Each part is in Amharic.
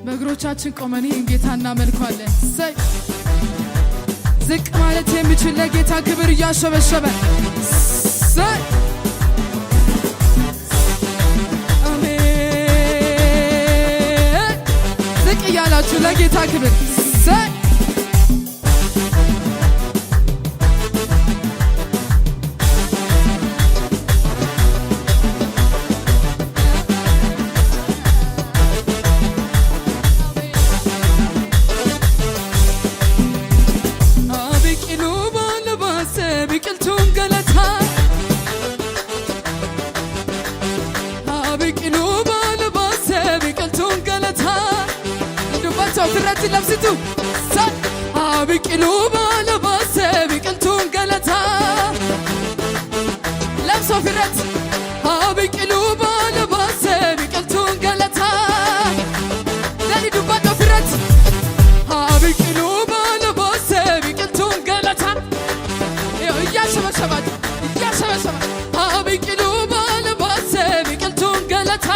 በእግሮቻችን ቆመን ይህን ጌታ እናመልካለን። ዝቅ ማለት የሚችል ለጌታ ክብር እያሸበሸበ አሜን። ዝቅ እያላችሁ ለጌታ ክብር ፍረት ለብስቱ አብቂሉ ባለባሰ ቢቅልቱን ገለታ ለብሶ ፍረት አብቂሉ ባለባሰ ቢቅልቱን ገለታ ለሊዱባቶ ፍረት አብቂሉ ባለባሰ ቢቅልቱን ገለታ እያሸበሸባት አብቂሉ ባለባሰ ቢቅልቱን ገለታ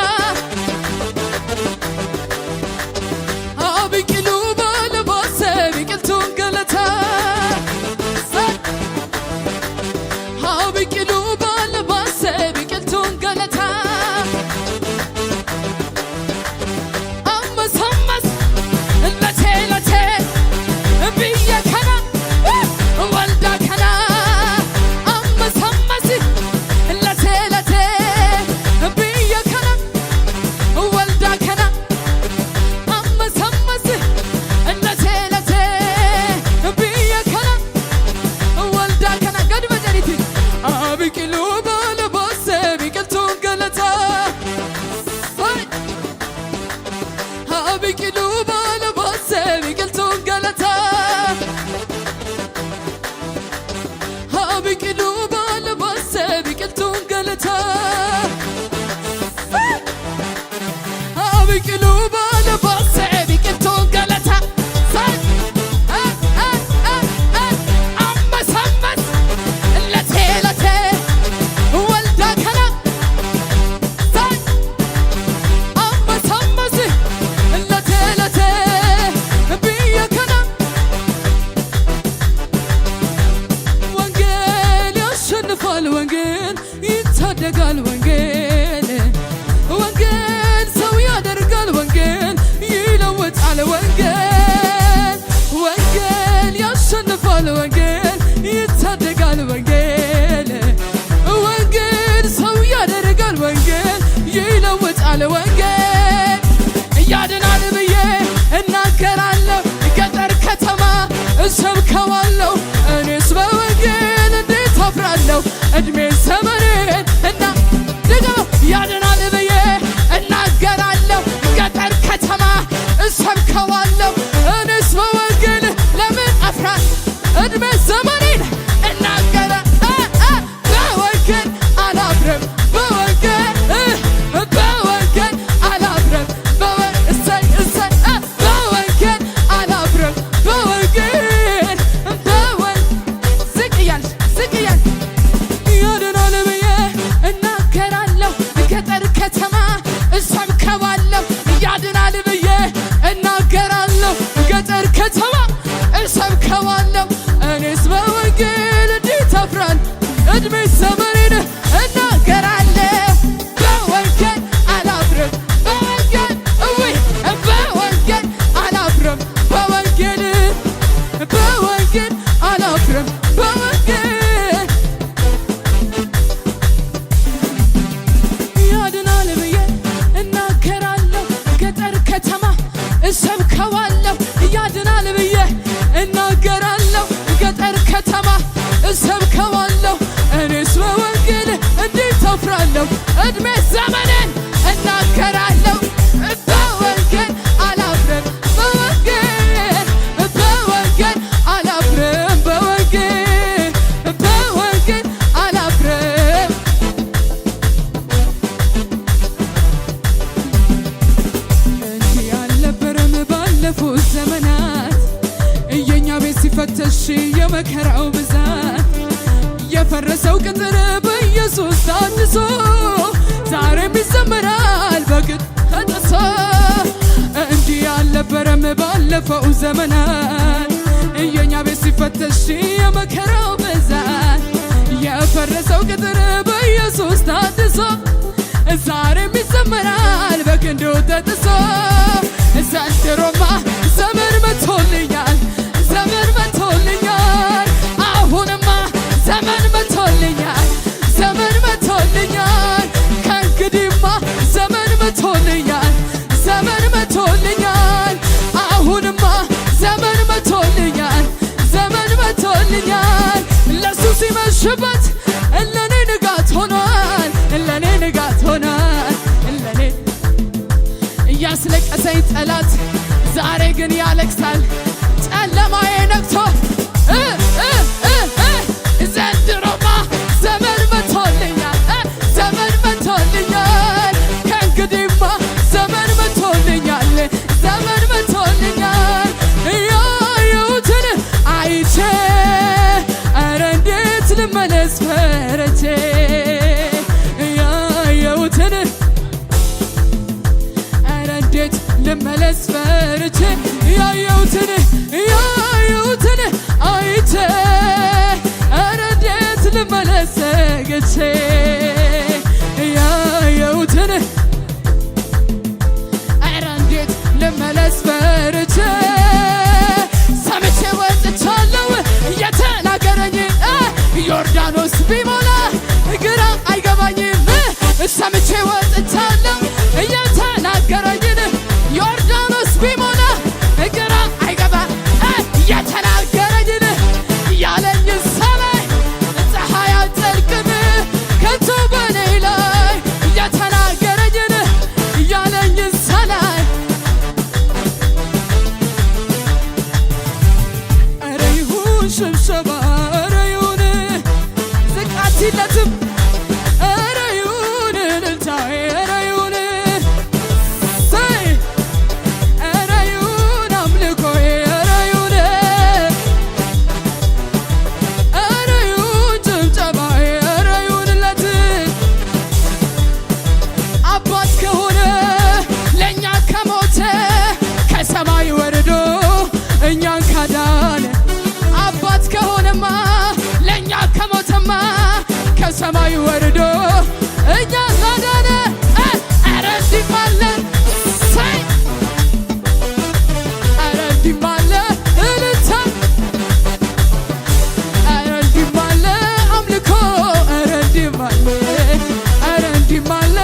ወንጌል ይታደጋል ወንጌል ወንጌል ሰው ያደርጋል ወንጌል ይለውጣል ወንጌል ወንጌል ያሸንፋል ወንጌል ይታደጋል ወንጌል ወንጌል ሰው ያደርጋል ወንጌል ይለውጣል ወንጌል ያድናል ብዬ እናገራለሁ ገጠር ከተማ እሰብከዋለሁ እኔስ በወንጌል እንዴት አፍራለሁ እድሜ ዘመኔን እና ደግሞ ያድናል ብዬ እናገራለሁ ገጠር ከተማ እሰብከዋለሁ እኔስ በወንጌል ለምን አፍራ እድሜ ዘመኔን እናገራ በወንጌል አላፍርም በወንጌል አላፍርም በወንጌል አላፍርም በወንጌል ዝቅ እያል ያድናል ብዬ እናገራለሁ ገጠር ከተማ እሰብከዋለሁ ያድናል ብዬ እናገራለሁ ገጠር ከተማ እሰብከዋለሁ እኔስ በወንጌል እንዴት አፍራለሁ እድሜ ዘመኔን እናገራለሁ በወንጌል አላፍርም በወንጌል አላፍርም በወንጌል አላፍርም በወንጌል ያድናል ብዬ እናገራለሁ ገጠር ከተማ እሰብከዋለሁ ያድናል ብዬ እናገራለሁ ገጠር ከተማ እሰብከዋለሁ እኔስ በወንጌል እንዴት አፍራለሁ እድሜ ዘመኔን እናገራለሁ በወንጌል አላፍርም በወንጌል አላፍርም በወንጌል አላፍርም እንዲህ አልነበረም ባለፉት ዘመናት የኛ ቤት ሲፈተሽ የመከራው ብዛት የፈረሰው ቅጥር በኢየሱስ ታድሶ ዛሬም ይዘመራል በግድ ተጥሶ እንዲህ ባለፈው ዘመናት የኛ ቤት ሲፈተሽ የመከራው ብዛት የፈረሰው ቅጥር በኢየሱስ ታድሶ ዛሬም ይዘመራል በክንዱ ተጥሶ ዘንድሮማ ዘመን መቶልኛል ዘመን መቶልኛል አሁንማ ዘመን መቶልኛል ዘመን መቶልኛል ከእንግዲህማ ዘመን መቶልኛል ዘመን መቶልኛል አሁንማ ዘመን መቶልኛል ዘመን መቶልኛል ለሱ ሲመሽበት ለኔ ንጋት ሆኗል ለኔ ንጋት ሆኗል ለኔ እያስለቀሰኝ ጠላት ዛሬ ግን ያለቅሳል ጨለማዬ ነግቶ ዘንድሮማ ዘመን መቶልኛል ዘመን መቶልኛል ከእንግዲህማ ዘመን መቶልኛል ዘመን መቶልኛል ያየሁትን አይቼ ኧረ እንዴት ልመለስ ፈርቼ ያየሁትን ኧረ እንዴት ልመለስ ፈርቼ ያየሁትን አይቼ ኧረ እንዴት ልመለስ ሰግቼ ያየሁትን ኧረ እንዴት ልመለስ ፈርቼ ሰምቼ ወጥቻለሁ እየተናገረኝ ዮርዳኖስ ቢሞላ ግራ አይገባኝም ሰምቼ ወጥቻለሁ እየተናገረኝን ዮርዳኖስ ቢሞላ ግራ አይገባ እየተናገረኝን ያለኝ ሰማይ ፀሐይ አትጠልቅም ከቶ በኔ ላይ እየተናገረኝን ያለኝ ሰማይ ኧረ ይሁን ሽብሸባ ኧረ ይሁን ዝቃት የለትም ኧረ ይሁን እልልታዬ ኧረ ይሁን ኧረ ይሁን አምልኮዬ ኧረ ይሁን ኧረ ይሁን ጭብጨባዬ ኧረ ይሁንለት አባት ከሆነ ለእኛ ከሞተ ከሰማይ ወርዶ እኛን ካዳነ አባት ከሆነማ ለእኛ ከሞተማ ከሰማይ ወርዶ እኛን ካዳነ ኧረ እንዲህም አለ ኧረ እንዲህም አለ እልልታ ኧረ እንዲህም አለ አምልኮ ኧረ እንዲህም አለ ኧረ እንዲህም አለ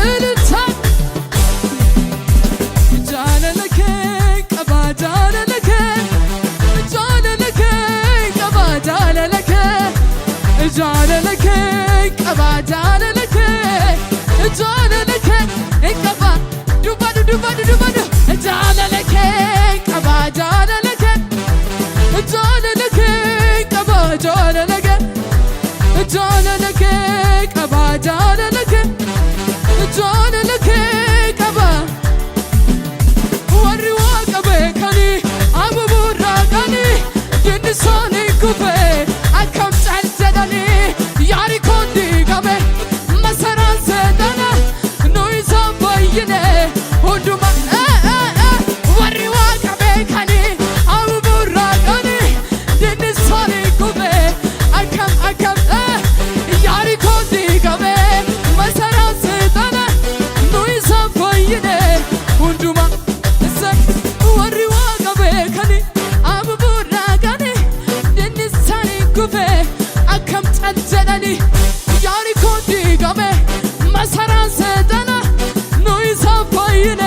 እልልታ ጃለለከ ቀባ ጃለለከ ጃለለከ ቀባ ጃለለከ ጃለለከ ቀባ ጃለለከ ጃለለከ ቀባ ዱባዱ ዱባዱ ዱባዱ ጃለለከ ቀባ ጃለለከ ጃለለከ ቀባ ጃለለከ ጃለለከ ቀባ ጃለለከ ጃለለከ ቀባ ወሪ ዋቀበ ከኒ አቡቡራ ከኒ ድንሶኒ ኩፈ አከም ጫልዘዳኒ ያሪኮን ዲጋሜ መሰራን ሰዳና ኑይ ዘንበይነ ሁንዱማ ወሪ ዋቀበ ከኒ አቡቡራ ከኒ ድንሶኒ ኩፈ አከም ያሪኮን ዲጋሜ መሰራን ሰዳና ኑይ ዘንበይነ ሁንዱማ ወሪ ዋቀበ ከኒ አቡቡራ ከኒ ድንሳኒ ኩፈ አከም ጫልዘዳኒ ያሪኮን ዲጋሜ መሰራን ሰዳና ኑይ ዘንበይነ